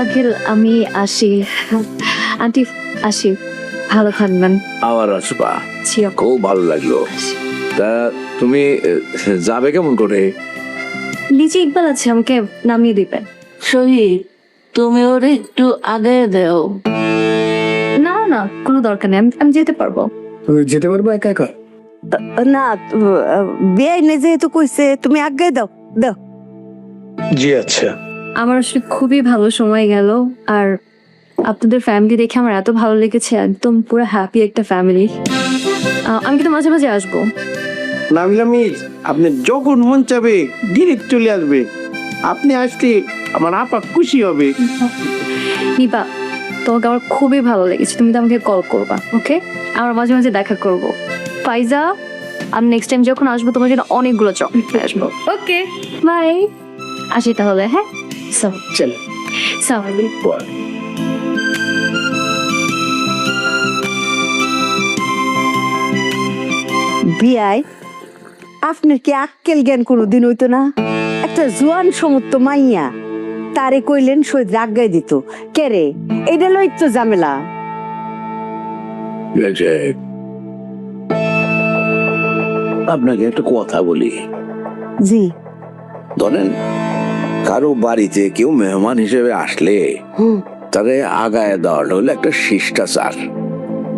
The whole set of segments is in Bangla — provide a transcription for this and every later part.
আঙ্কেল আমি আসি। আন্টি আসি, ভালো থাকবেন। আবার আসবা, জি আপু। খুব ভালো লাগলো। তা তুমি যাবে কেমন করে? নিচে ইকবাল আছে, আমাকে নামিয়ে দিবেন। শহীদ, তুমি ওরে একটু আগে দেও। না না, কোনো দরকার নেই, আমি যেতে পারবো। তুমি যেতে পারবো একা একা? না, বেআইনে যেহেতু কইছে তুমি আগে দাও দাও। জি আচ্ছা। আমার আসলে খুবই ভালো সময় গেল, আর আপনাদের ফ্যামিলি দেখে আমার এত ভালো লেগেছে, একদম পুরো হ্যাপি একটা ফ্যামিলি। আমি কিন্তু মাঝে মাঝে আসবো। নামিলা মিস, আপনি যখন মন চাবে ডিরেক্ট চলে আসবে। আপনি আসলে আমার আপা খুশি হবে। নিপা, তোমাকে আমার খুবই ভালো লেগেছে, তুমি তো আমাকে কল করবা, ওকে? আমরা মাঝে মাঝে দেখা করব। ফাইজা, আমি নেক্সট টাইম যখন আসবো তোমার জন্য অনেকগুলো চকলেট নিয়ে আসবো। ওকে, বাই। আসি তাহলে, হ্যাঁ? চল। বিয়াই, আপনার কি আক্কেল জ্ঞান কোনোদিন হইতো না? একটা জোয়ান সমস্ত মাইয়া তারে কইলেন শহীদ আজ্ঞায় দিত কে রে? এইটা লই তো ঝামেলা। আপনাকে একটা কথা বলি। জি। ধরেন কারো বাড়িতে কেউ মেহমান হিসেবে আসলে তারে আগায় দেওয়াটা হলো একটা শিষ্টাচার,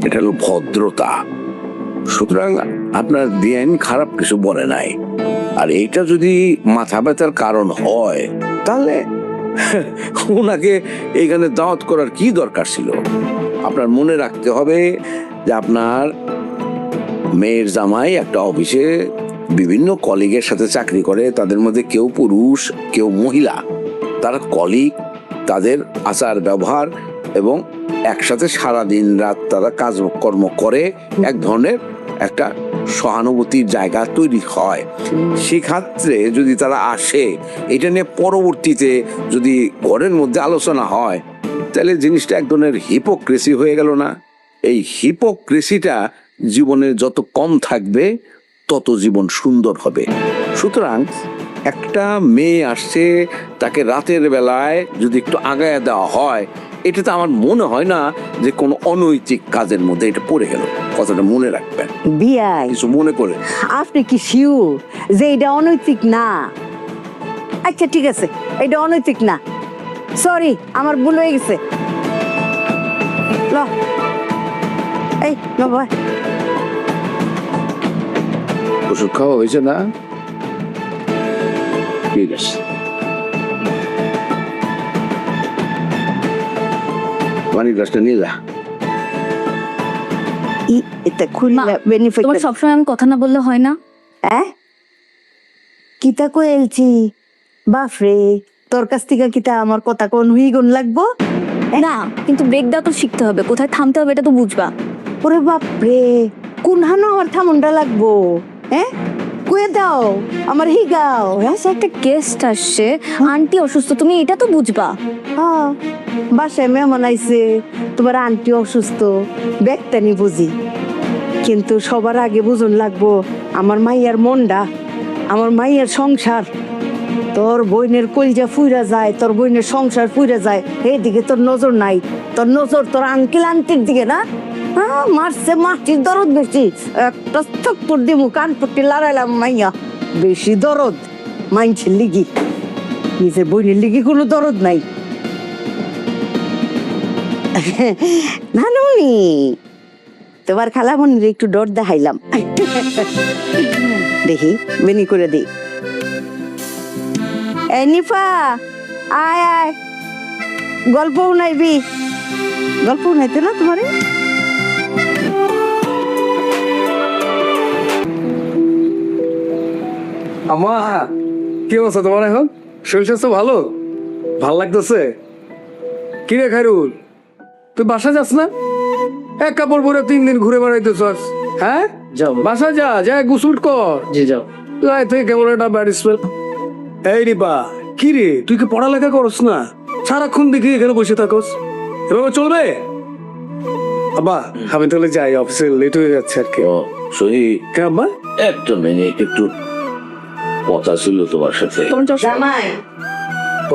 এটা হলো ভদ্রতা। সুতরাং আপনার বেআইন খারাপ কিছু বলে নাই, আর এইটা যদি মাথা ব্যথার কারণ হয় তাহলে ওনাকে এখানে দাওয়াত করার কি দরকার ছিল? আপনার মনে রাখতে হবে যে আপনার মেয়ের জামাই একটা অফিসে বিভিন্ন কলিগের সাথে চাকরি করে, তাদের মধ্যে কেউ পুরুষ কেউ মহিলা। তারা কলিগ, তাদের আচার ব্যবহার এবং একসাথে সারাদিন রাত তারা কাজকর্ম করে, এক ধরনের একটা সহানুভূতির জায়গা তৈরি হয়। সেক্ষেত্রে যদি তারা আসে, এটা নিয়ে পরবর্তীতে যদি ঘরের মধ্যে আলোচনা হয়, তাহলে জিনিসটা এক ধরনের হিপোক্রেসি হয়ে গেল না? এই হিপোক্রেসিটা জীবনে যত কম থাকবে তত জীবন সুন্দর হবে। সুতরাং একটা মেয়ে আসছে, তাকে রাতের বেলায় যদি একটু আগায় দেওয়া হয়, এটা তো আমার মনে হয় না যে কোনো অনৈতিক কাজের মধ্যে এটা পড়ে গেল। কথাটা মনে রাখবেন, বিয়াই, কিছু মনে করে। আপনি কি শিওর যে এটা অনৈতিক না? আচ্ছা ঠিক আছে, এটা অনৈতিক না, সরি আমার ভুল হয়ে গেছে। ল এই ল ভাই। ওষুধ খাওয়া হয়েছে না? ঠিক আছে, পানির গ্লাসটা নিয়ে যা। এটা খুললে মা, বেনিফিট। তোমার সবসময় আমি কথা না বললে হয় না? কিতা কইলছি বাপরে, তোর কাছ থেকে কিতা আমার কথা কোন হুই গুণ লাগবো? না, কিন্তু ব্রেক দেওয়া তো শিখতে হবে, কোথায় থামতে হবে এটা তো বুঝবা। ওরে বাপরে, কোন হানো আমার থামুন্ডা লাগবো? কয়ে দাও আমার হিগাও। আচ্ছা, একটা গেস্ট আসছে, আন্টি অসুস্থ, তুমি এটা তো বুঝবা। বাসায় মেহমান আইছে, তোমার আন্টি অসুস্থ, ব্যাগটানি বুঝি, কিন্তু সবার আগে বুঝুন লাগবো আমার মাইয়ার মনটা, আমার মাইয়ার সংসার। তোর বইনের কলজা ফুইরা যায়, তোর বইনের সংসার ফুইরা যায়, এইদিকে তোর নজর নাই। তোর নজর তোর আঙ্কেল আন্টির দিকে না। মারছে মাটির দরদ বেশি, একটা চক্কর দিমু কান পট্টি লড়াইলাম। মাইয়া বেশি দরদ মাইনছের লিগি, নিজের বইনের লিগি কোনো দরদ নাই। নানুনি, তোমার খালামনির একটু ডর দেখাইলাম। দেখি বেনি করে দিই। এই নিফা, আয় আয়, গল্প শুনাইবি। গল্প শুনাইতে না তোমারে? আমা, কি অবস্থা তোমার এখন? শরীর স্বাস্থ্য ভালো? ভাল লাগতেছে? কি রে খায়রুল, তুই বাসা যাস না? এক কাপড় পরে 3 দিন ঘুরে বেড়াইতেছ। হ্যাঁ যাও বাসা যা, যা গোসল কর। জি যাও। তুই কেমন একটা ব্যাড স্মেল। এই রিপা, কি রে তুই কি পড়ালেখা করস না? সারাক্ষণ দেখি এখানে বসে থাকস, এভাবে চলবে? আব্বা আমি তাহলে যাই, অফিসে লেট হয়ে যাচ্ছে আর কি। ও সহি, কে আব্বা? একটা মিনিট, একটু কথা ছিল তোমার সাথে। জামাই,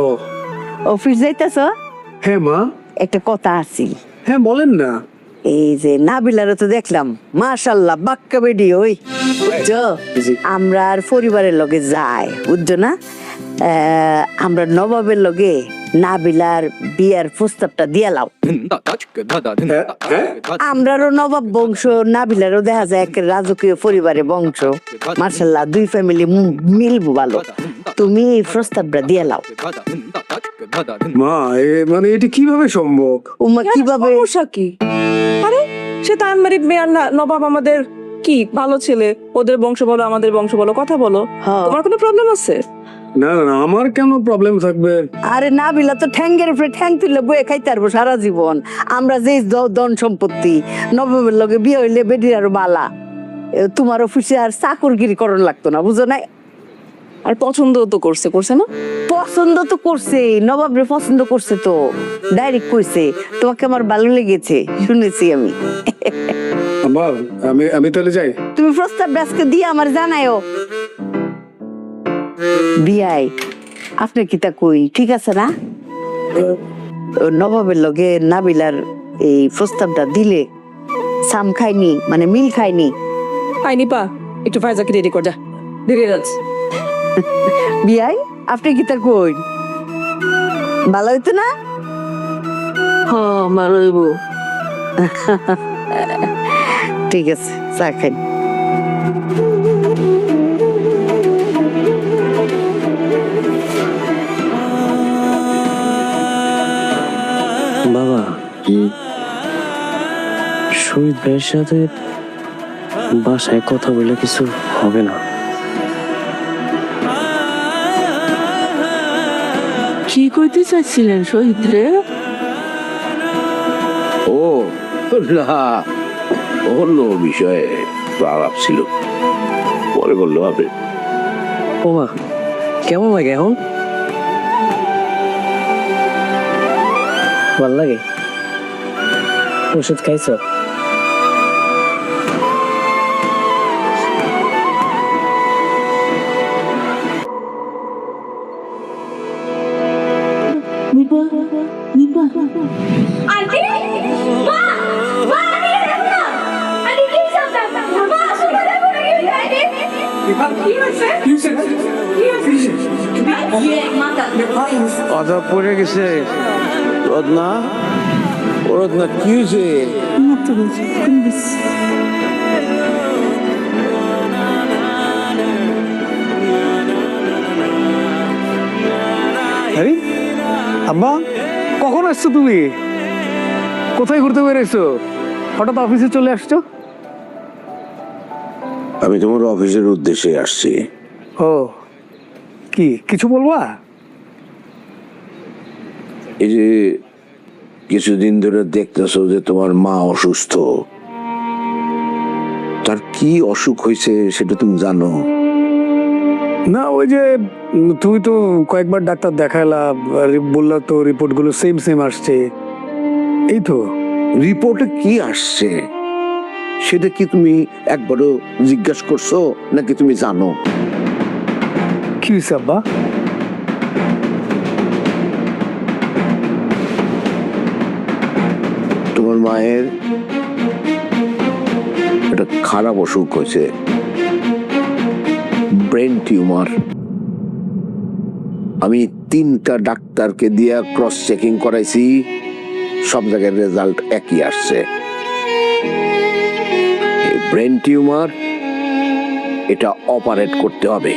ও অফিস যাইতেছ? হ্যাঁ মা, একটা কথা আছে। হ্যাঁ বলেন না। এই যে নাবিলারে তো দেখলাম, মাশাল্লাহ বাক্কা বেডি ওই, বুঝছো? জি। আমরা আর পরিবারের লগে যাই, বুঝছো না? আমরা নবাবের লগে নাবিলার বিয়ার প্রস্তাবটা দিয়া লাও। আমরারও নবাব বংশ, নাবিলারও দেখা যায় এক রাজকীয় পরিবারের বংশ। মাশাল্লাহ দুই ফ্যামিলি মিলবো ভালো। তুমি এই প্রস্তাবটা দিয়া লাও। মা মানে এটি কিভাবে সম্ভব? উমা কিভাবে? সমস্যা কি? আরে সে তো আনমারি মেয়ার নবাব আমাদের কি ভালো ছেলে, ওদের বংশ বলো আমাদের বংশ বলো, কথা বলো। হ্যাঁ। তোমার কোনো প্রবলেম আছে? না না না, আমার কেন প্রবলেম থাকবে? আরে নাবিলা তো ঠ্যাঙ্গের উপরে ঠ্যাং তুলে বয়ে খাইতে পারবো সারা জীবন। আমরা যে ধন সম্পত্তি, নবাবের লগে বিয়ে হইলে বেডির আরো বালা। তোমার অফিসে আর চাকরগিরি করণ লাগতো না, বুঝো না? আর পছন্দ তো করছে না? পছন্দ তো করছে, নবাবরে পছন্দ করছে তো, ডাইরেক্ট কইছে তোমাকে আমার ভালো লেগেছে, শুনেছি আমি। আবার আমি তাহলে যাই। তুমি প্রস্তাব আজকে দিয়ে আমার জানায়ও। বিয়াই আপনি কি তা কই ঠিক আছে না? নবাবের লগে নাবিলার এই প্রস্তাবটা দিলে সাম খাইনি, মানে মিল খাইনি। আইনি পা একটু ফাইজাকে রেডি কর, যা দেরি হয়ে যাচ্ছে। বিয়াই আপনি কি তা কই? ভালো হইতো না? হ্যাঁ ভালো হইব। ঠিক আছে, চা খাই। বাবা, শহীদ ভাইয়ের সাথে বাসায় কথা বলে কিছু হবে না। কি কইতে চাইছিলেন শহীদ রে? ও না, অন্য বিষয়ে আলাপ ছিল, পরে বললো হবে। ও মা, কেমন লাগে এখন? ভাল লাগে? ওষুধ খাইছ? নিপা নিপা আন্টি মা মা আন্টি দেখো না আন্টি কি সব মা আসলে দেখো না কি হইছে কি হইছে কথা পড়ে গেছে। রত্না, ও রত্না কি হয়েছে? আরে আব্বা, কখন আসছো তুমি? কোথায় ঘুরতে বেরিয়েছো? হঠাৎ অফিসে চলে আসছো? আমি তোমার অফিসের উদ্দেশ্যে আসছি। ও কি কিছু বলবা? এই যে কিছুদিন ধরে দেখতেছো যে তোমার মা অসুস্থ, তার কি অসুখ হয়েছে সেটা তুমি জানো? না ওই যে তুমি তো কয়েকবার ডাক্তার দেখাইলা, বললা তো রিপোর্ট গুলো সেম আসছে, এই তো। রিপোর্টে কি আসছে সেটা কি তুমি একবারও জিজ্ঞাসা করছো নাকি তুমি জানো? কি হয়েছে আব্বা? তোমার মায়ের একটা খারাপ অসুখ হয়েছে, ব্রেন টিউমার। আমি 3টা ডাক্তারকে দিয়ে ক্রস চেকিং করাইছি, সব জায়গায় রেজাল্ট একই আসছে। ব্রেন টিউমার, এটা অপারেট করতে হবে।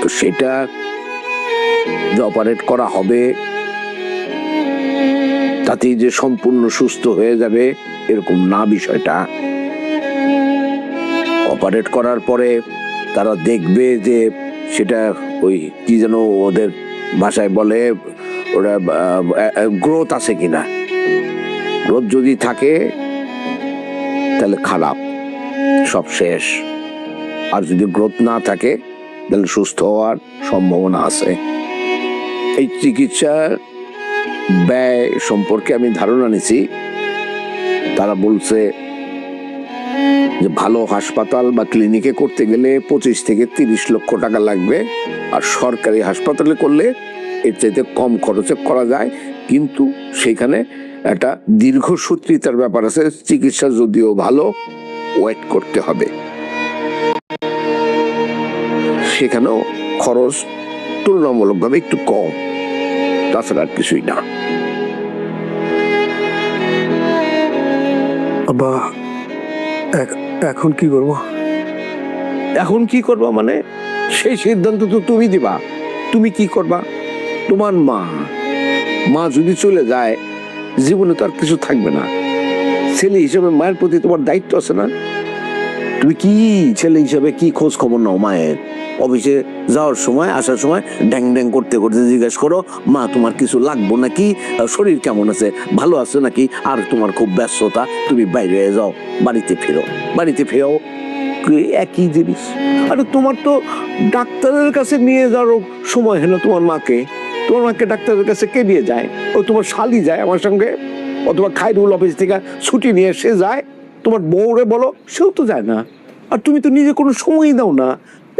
তো সেটা যে অপারেট করা হবে তাতেই যে সম্পূর্ণ সুস্থ হয়ে যাবে এরকম না বিষয়টা। অপারেট করার পরে তারা দেখবে যে সেটা ওই কি যেন ওদের ভাষায় বলে, ওরা গ্রোথ আছে কিনা। গ্রোথ যদি থাকে তাহলে খারাপ, সব শেষ। আর যদি গ্রোথ না থাকে তাহলে সুস্থ হওয়ার সম্ভাবনা আছে। এই চিকিৎসার ব্যয় সম্পর্কে আমি ধারণা নিছি। তারা বলছে যে ভালো হাসপাতাল বা ক্লিনিকে করতে গেলে 25 থেকে 30 লক্ষ টাকা লাগবে, আর সরকারি হাসপাতালে করলে এর চাইতে কম খরচে করা যায়, কিন্তু সেখানে একটা দীর্ঘসূত্রিতার ব্যাপার আছে। চিকিৎসা যদিও ভালো, ওয়েট করতে হবে, সেখানেও খরচ তুলনামূলকভাবে একটু কম, তাছাড়া আর কিছুই না। আব্বা এখন কি করবো? এখন কি করবা মানে সেই সিদ্ধান্ত তো তুমি দিবা। তুমি কি করবা? তোমার মা যদি চলে যায়, জীবনে তো আর কিছু থাকবে না। ছেলে হিসেবে মায়ের প্রতি তোমার দায়িত্ব আছে না? তুমি কি ছেলে হিসেবে কি খোঁজ খবর নাও মায়ের? অফিসে যাওয়ার সময় আসার সময় ড্যাং ড্যাং করতে করতে জিজ্ঞেস করো, মা তোমার কিছু লাগবো নাকি, শরীর কেমন আছে, ভালো আছে নাকি? আর তোমার খুব ব্যস্ততা, তুমি বাইরে যাও, বাড়িতে ফেরো, একই জিনিস। আরে তোমার তো ডাক্তারের কাছে নিয়ে যাওয়ার সময় হলো তোমার মাকে ডাক্তারের কাছে কে নিয়ে যায়? ও তোমার শালি যায় আমার সঙ্গে, অথবা খাইরুল অফিস থেকে ছুটি নিয়ে সে যায়। তোমার বউরে বলো, সেও তো যায় না। আর তুমি তো নিজে কোনো সময়ই দাও না,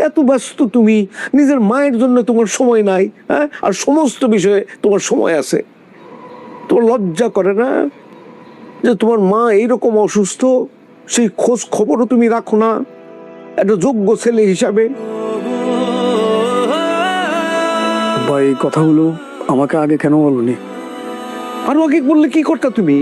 এত ব্যস্ত তুমি, নিজের মায়ের জন্য তোমার সময় নাই, হ্যাঁ? আর সমস্ত বিষয়ে তোমার সময় আছে। তোমার লজ্জা করে না যে তোমার মা এইরকম অসুস্থ, সেই খোঁজ খবরও তুমি রাখো না একটা যোগ্য ছেলে হিসাবে? আব্বা এই কথাগুলো আমাকে আগে কেন বলনি? আরো আগে বললে কি করতা তুমি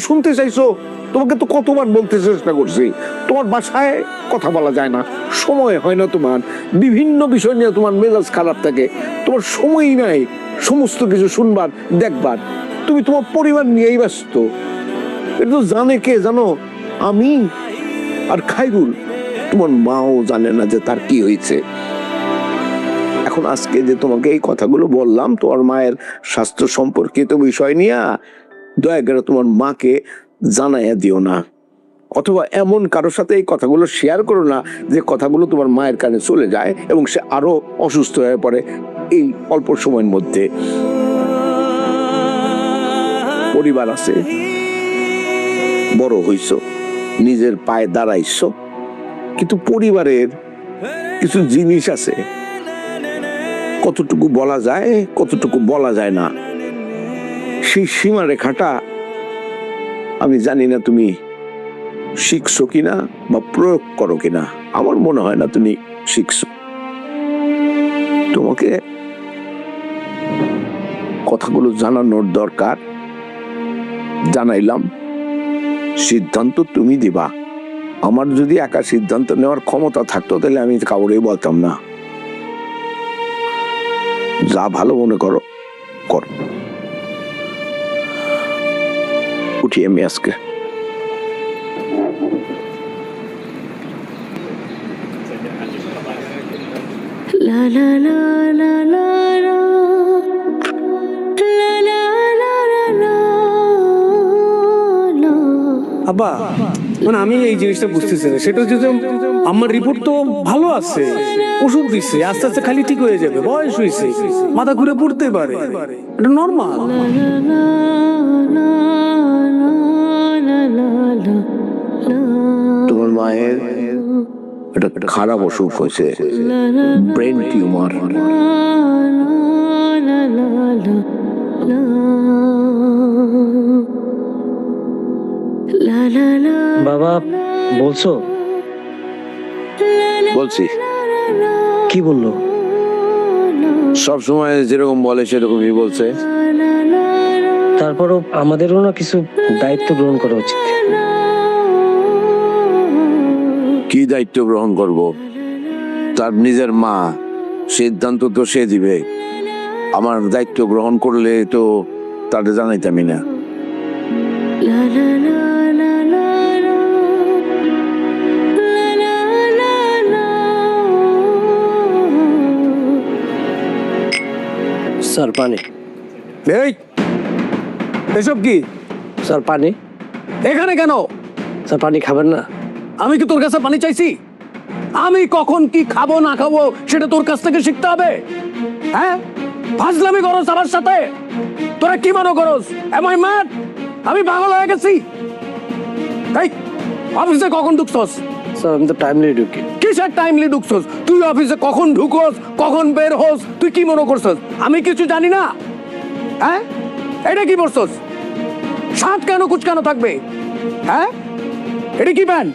শুনতে চাইছো? তোমাকে তো কতবার বলতে চেষ্টা করছি, তোমার বাসায় কথা বলা যায় না, সময় হয় না তোমার, বিভিন্ন বিষয় নিয়ে তোমার মেজাজ খারাপ থাকে, তোমার সময়ই নাই সমস্ত কিছু শুনবার দেখবার। তুমি তোমার পরিবার নিয়েই ব্যস্ত। এটা তো জানে কে জানো? আমি আর খাইরুল। তোমার মাও জানে না যে তার কি হয়েছে। এখন আজকে যে তোমাকে এই কথাগুলো বললাম তোমার মায়ের স্বাস্থ্য সম্পর্কিত বিষয় নিয়ে, দয়া করে তোমার মাকে জানাইয়া দিও না, অথবা এমন কারোর সাথে এই কথাগুলো শেয়ার করো না যে কথাগুলো তোমার মায়ের কানে চলে যায় এবং সে আরো অসুস্থ হয়ে পড়ে এই অল্প সময়ের মধ্যে। পরিবার আছে, বড় হইছ, নিজের পায়ে দাঁড়াইছ, কিন্তু পরিবারের কিছু জিনিস আছে, কতটুকু বলা যায় কতটুকু বলা যায় না, সেই সীমারেখাটা আমি জানি না তুমি শিখছো কিনা বা প্রয়োগ করো কিনা। আমার মনে হয় না তুমি শিখছো। তোমাকে কথাগুলো জানানোর দরকার, জানাইলাম, সিদ্ধান্ত তুমি দিবা। আমার যদি একা সিদ্ধান্ত নেওয়ার ক্ষমতা থাকতো তাহলে আমি কাউরেই বলতাম না। যা ভালো মনে করো করো। উঠি আমি আজকে। লা লা লা লা লা লা লা লা লা লা লা। আব্বা মানে আমি এই জিনিসটা বুঝতেছি না, সেটা হচ্ছে যে আমার রিপোর্ট তো ভালো আছে, ওষুধ দিচ্ছে, আস্তে আস্তে খালি ঠিক হয়ে যাবে, বয়স হয়েছে, মাথা ঘুরে পড়তে পারে, এটা নর্মাল। তোমার মায়ের এটা খারাপ অসুখ হয়েছে, ব্রেন টিউমার। বাবা বলছো? বলছি। কি বললো? সব সময় যেরকম বলে সেরকমই বলছে। তারপরও আমাদেরও না কিছু দায়িত্ব গ্রহণ করা উচিত। কি দায়িত্ব গ্রহণ করব? তার নিজের মা, সিদ্ধান্ত তো সে দিবে। আমার দায়িত্ব গ্রহণ করলে তো তাদের জানাইতামই না। স্যার পানি। এই এসব কি? স্যার পানি। এখানে কেন? স্যার পানি খাবেন না? আমি কি তোর কাছে পানি চাইছি? আমি কখন কি খাবো না খাবো সেটা তোর কাছ থেকে শিখতে হবে। হ্যাঁ, ফাজলামি করস আমার সাথে। তোরা কি মনে করস আমি পাগল হয়ে গেছি? এই অফিসে কখন ঢুকছস? স্যার আমি তো টাইমলি ঢুকি। কিসের টাইমলি ঢুকছস? তুই অফিসে কখন ঢুকোস, কখন বের হোস, তুই কি মনে করছস আমি কিছু জানি না? হ্যাঁ, এটা কি বলছস? শার্ট কেন কুচকানো থাকবে? হ্যাঁ, এটা কি প্যান্ট?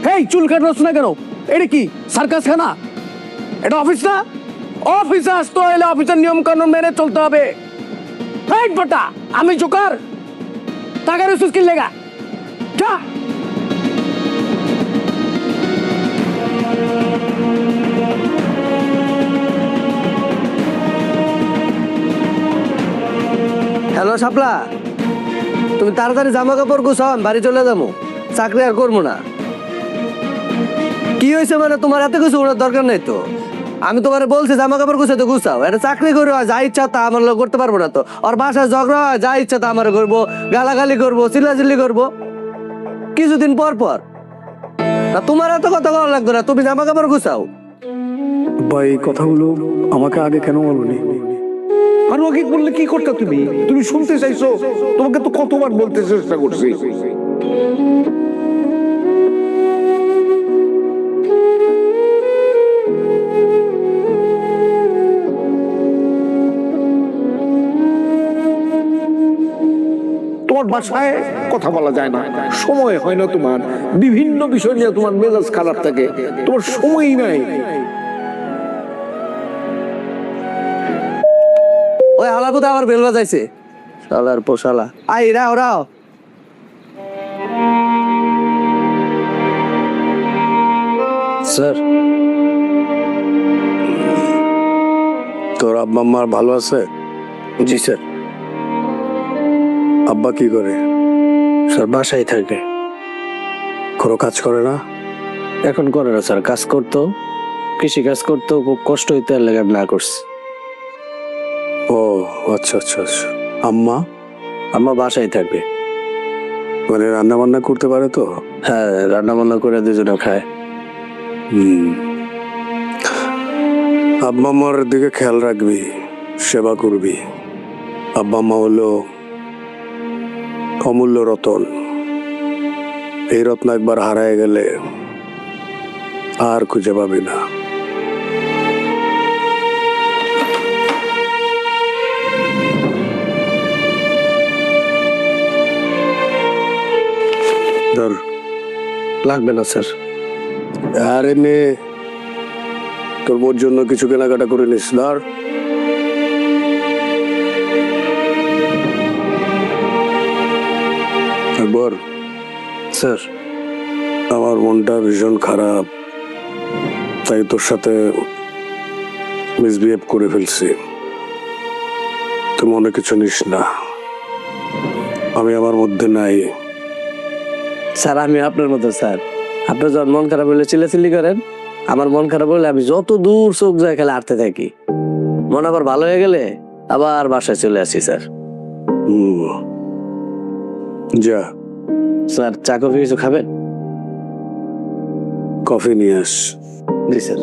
হেই, চুল কাটছস না কেন? এটা কি সার্কাস খানা? এটা অফিস না? অফিসে আসতে হলে অফিসের নিয়ম কানুন মেনে চলতে হবে। এই বেটা, আমি জোকার? টাকা রসুস কি লেগা? যা। হ্যালো শাপলা, তুমি তাড়াতাড়ি জামা কাপড় গুছাও, আমি বাড়ি চলে যাবো, চাকরি আর করবো না। কি হয়েছে মানে তোমার এত কিছু ওনার দরকার নেই তো। আমি তোমার বলছি জামা কাপড় গুছাতে গুছাও, এটা চাকরি করে হয়, যা ইচ্ছা তা আমার লোক করতে পারবো না তো। আর বাসায় ঝগড়া হয়, যা ইচ্ছা তা আমার করবো, গালাগালি করবো, চিল্লাচিল্লি করবো কিছুদিন পর পর। না তোমার এত কথা বলা লাগতো না, তুমি জামা কাপড় গুছাও। ভাই, এই কথাগুলো আমাকে আগে কেন বলনি? আর ওকে বললে কি করতে? তুমি তুমি শুনতে চাইছো? তোমাকে তো কতবার বলতে চেষ্টা করছি। তোমার বাসায় কথা বলা যায় না, সময় হয় না তোমার, বিভিন্ন বিষয় নিয়ে তোমার মেজাজ খারাপ থাকে, তোমার সময়ই নাই। ওই হালাপুতে আবার বেল বাজাইছে, শালার পোশালা। I Rao Rao. স্যার, তোর আব্বা আম্মা ভালো আছে? জি স্যার। আব্বা কি করে? স্যার বাসায় থাকে। কোনো কাজ করে না? এখন করে না স্যার, কাজ করতো, কৃষি কাজ করতো, খুব কষ্ট হইতে লেগে না করছে। ও আচ্ছা আচ্ছা আচ্ছা। আম্মা? আম্মা বাসায় থাকবে। মানে রান্না বান্না করতে পারে তো? হ্যাঁ, রান্না বান্না করে দুজনে খায়। আব্বা আম্মার দিকে খেয়াল রাখবি, সেবা করবি। আব্বা আম্মা হলো অমূল্য রতন। এই রত্ন একবার হারায় গেলে আর খুঁজে পাবি না। ধর। লাগবে না স্যার। আর এমনি তোর বোর জন্য কিছু কেনাকাটা করে নিস। ধর। একবার স্যার, আমার মনটা ভীষণ খারাপ, তাই তোর সাথে মিসবিহেভ করে ফেলছি। তুই মনে কিছু নিস না, আমি আমার মধ্যে নাই। স্যার আমি আপনার মতো স্যার, আপনার যখন মন খারাপ হলে চিল্লাচিল্লি করেন, আমার মন খারাপ হলে আমি যত দূর চোখ যায় খেলে হাঁটতে থাকি। মন আবার ভালো হয়ে গেলে আবার বাসায় চলে আসি স্যার। যা। স্যার চা কফি কিছু খাবেন? কফি নিয়ে আস। জি স্যার।